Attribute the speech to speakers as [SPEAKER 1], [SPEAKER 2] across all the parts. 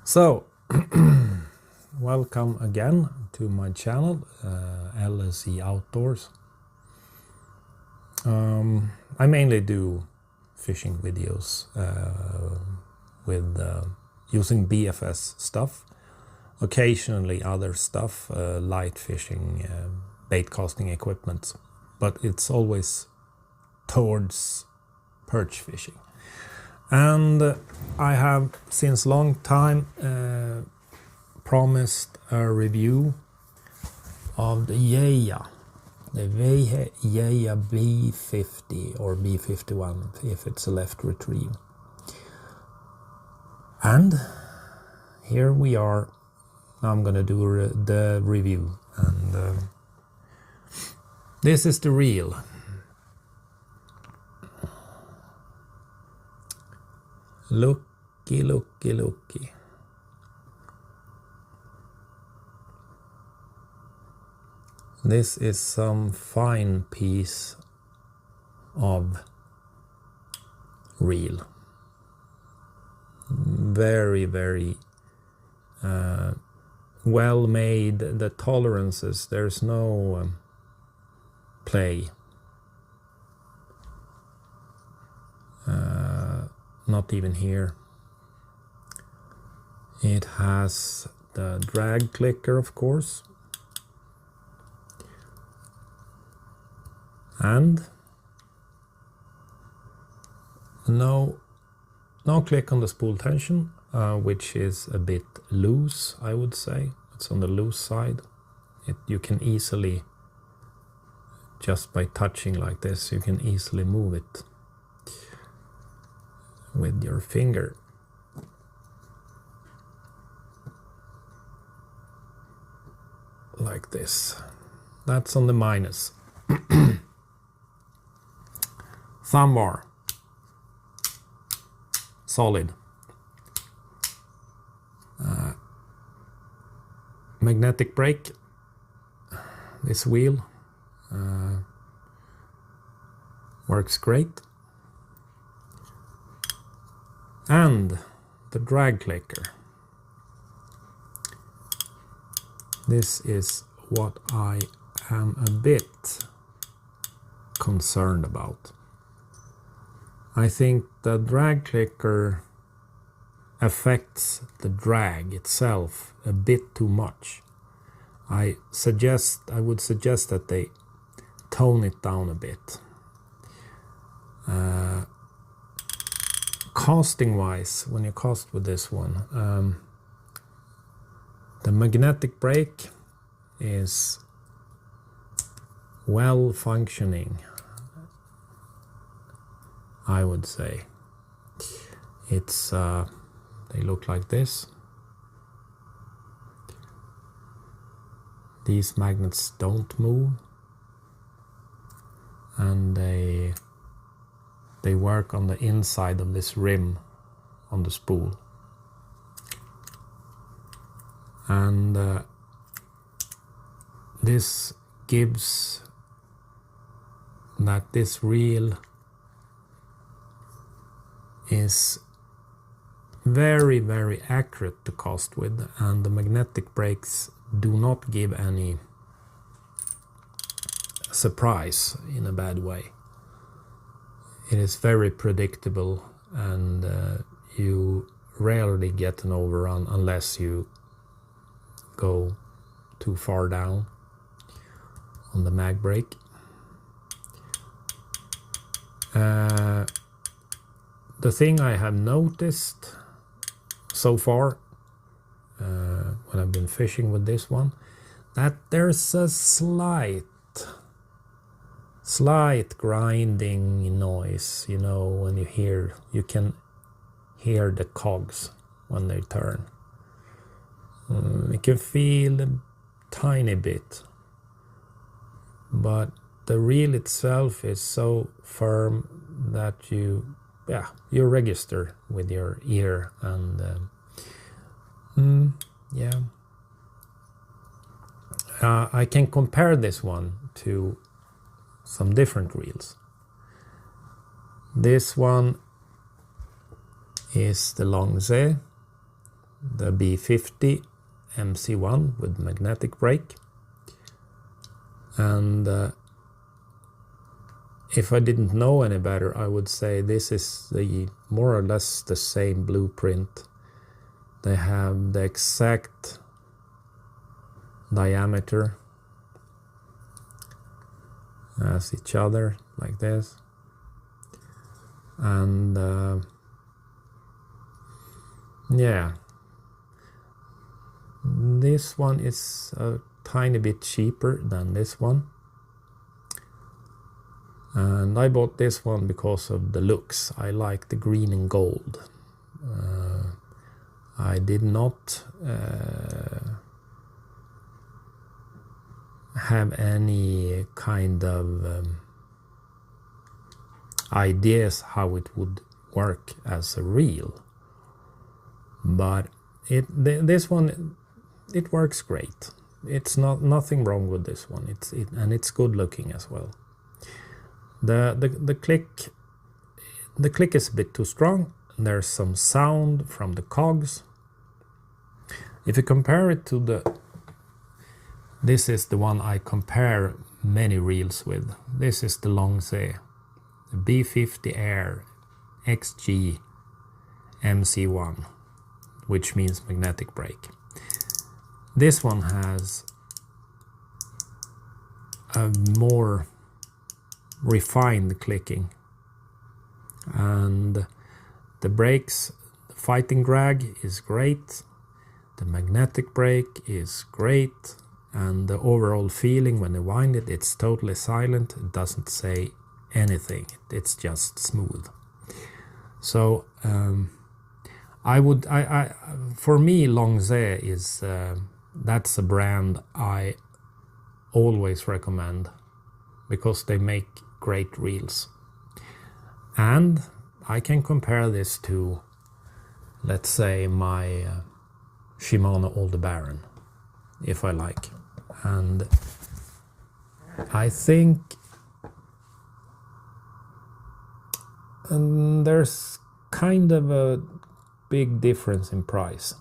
[SPEAKER 1] So, welcome again to my channel, LSE Outdoors. I mainly do fishing videos with using BFS stuff, occasionally other stuff, light fishing, bait casting equipment, but it's always towards perch fishing. And I have since long time promised a review of the YEYA, the Weihe YEYA B50 or B51 if it's a left retrieve. And here we are. I'm gonna do the review, and this is the reel. Looky. This is some fine piece of reel. Very well made. The tolerances, there's no play. Not even here. It has the drag clicker, of course, and no click on the spool tension, which is a bit loose, I would say. It's on the loose side. You can easily, just by touching like this, you can easily move it with your finger. Like this. That's on the minus. Thumb bar. Solid. Magnetic brake. This wheel works great. And the drag clicker. This is what I am a bit concerned about. I think the drag clicker affects the drag itself a bit too much. I would suggest that they tone it down a bit. Casting wise, when you cast with this one, the magnetic brake is well functioning, I would say. It's they look like this. These magnets don't move, and they work on the inside of this rim on the spool. And this gives that this reel is very accurate to cast with, and the magnetic brakes do not give any surprise in a bad way. It is very predictable, and you rarely get an overrun unless you go too far down on the mag brake. The thing I have noticed so far when I've been fishing with this one, that there's a slight grinding noise, you know, when you can hear the cogs when they turn. You can feel a tiny bit, but the reel itself is so firm that you register with your ear, and I can compare this one to some different reels. This one is the Longze. the B50 MC1 with magnetic brake, and if I didn't know any better, I would say this is the more or less the same blueprint. They have the exact diameter as each other, like this, and yeah, this one is a tiny bit cheaper than this one, and I bought this one because of the looks. I like the green and gold. I did not have any kind of ideas how it would work as a reel, but this one, it works great. It's nothing wrong with this one. And it's good looking as well. The click is a bit too strong. There's some sound from the cogs. If you compare it to this is the one I compare many reels with. This is the Longzhe, the B50 Air XG MC1, which means magnetic brake. This one has a more refined clicking, and the brakes, the fighting drag is great, the magnetic brake is great, and the overall feeling when you wind it, it's totally silent. It doesn't say anything. It's just smooth. So for me, Longzhe is that's a brand I always recommend because they make great reels. And I can compare this to, let's say, my Shimano Aldebaran, if I like. And I think there's kind of a big difference in price.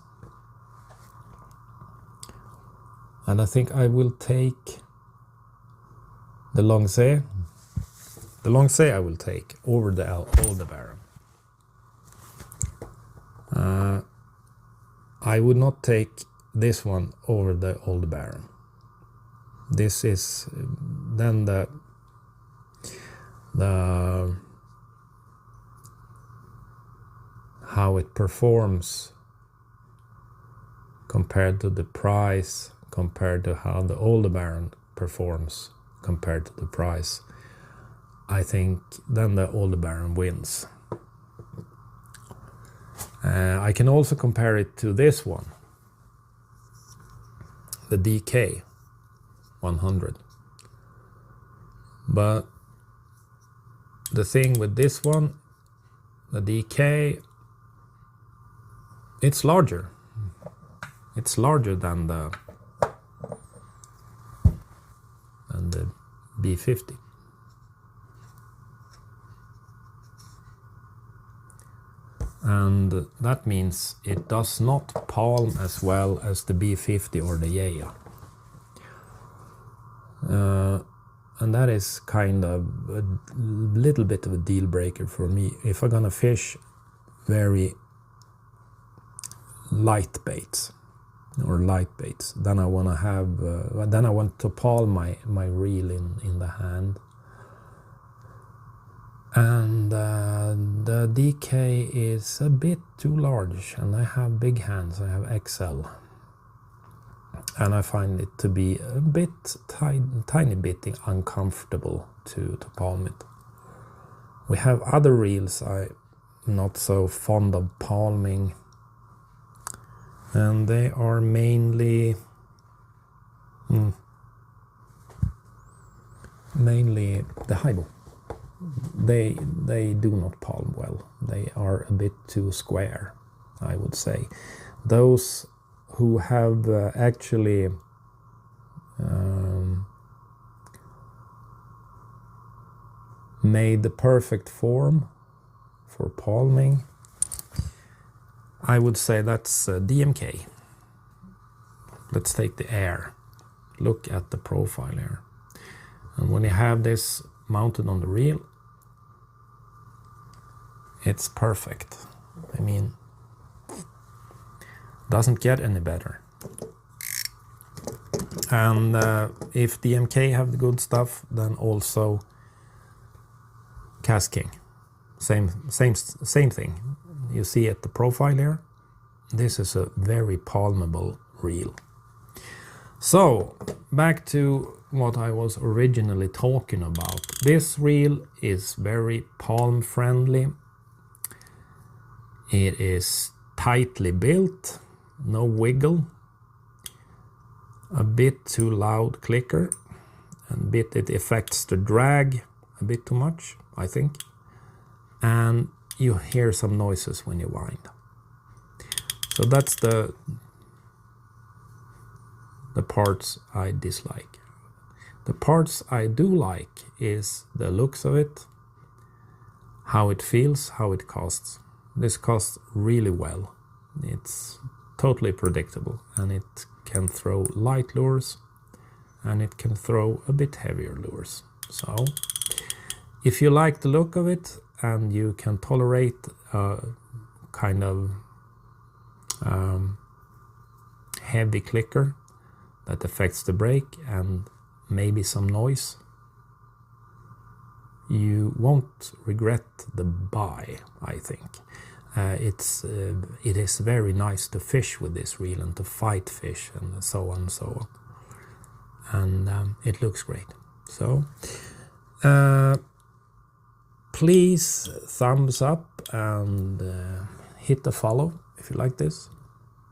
[SPEAKER 1] And I think I will take the Longzhe. The Longzhe I will take over the Aldebaran. I would not take this one over the Aldebaran. This is then the how it performs compared to the price, compared to how the Aldebaran performs compared to the price. I think then the Aldebaran wins. I can also compare it to this one, the DK 100. But the thing with this one, the DK, it's larger. It's larger than the B50. And that means it does not palm as well as the B50 or the YEYA. And that is kind of a little bit of a deal breaker for me. If I'm gonna fish very light baits, then I want to have then I want to palm my reel in the hand. And the DK is a bit too large, and I have big hands. I have XL, and I find it to be a bit tiny bit uncomfortable to palm it. We have other reels I'm not so fond of palming, and they are mainly the Haibo. They do not palm well. They are a bit too square, I would say. Those who have actually made the perfect form for palming, I would say that's DMK. Let's take the air. Look at the profile here. And when you have this mounted on the reel, it's perfect. I mean, doesn't get any better. And if DMK have the good stuff, then also Casking. Same thing. You see at the profile here, this is a very palmable reel. So back to what I was originally talking about. This reel is very palm friendly. It is tightly built, no wiggle, a bit too loud clicker, and it affects the drag a bit too much, I think. And you hear some noises when you wind. So that's the parts I dislike. The parts I do like is the looks of it, how it feels, how it costs. This costs really well. It's totally predictable, and it can throw light lures and it can throw a bit heavier lures. So if you like the look of it and you can tolerate a kind of heavy clicker that affects the brake and maybe some noise, you won't regret the buy, I think. It is very nice to fish with this reel and to fight fish and so on and so on. And it looks great. So please thumbs up and hit the follow if you like this.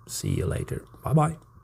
[SPEAKER 1] See you later. Bye bye.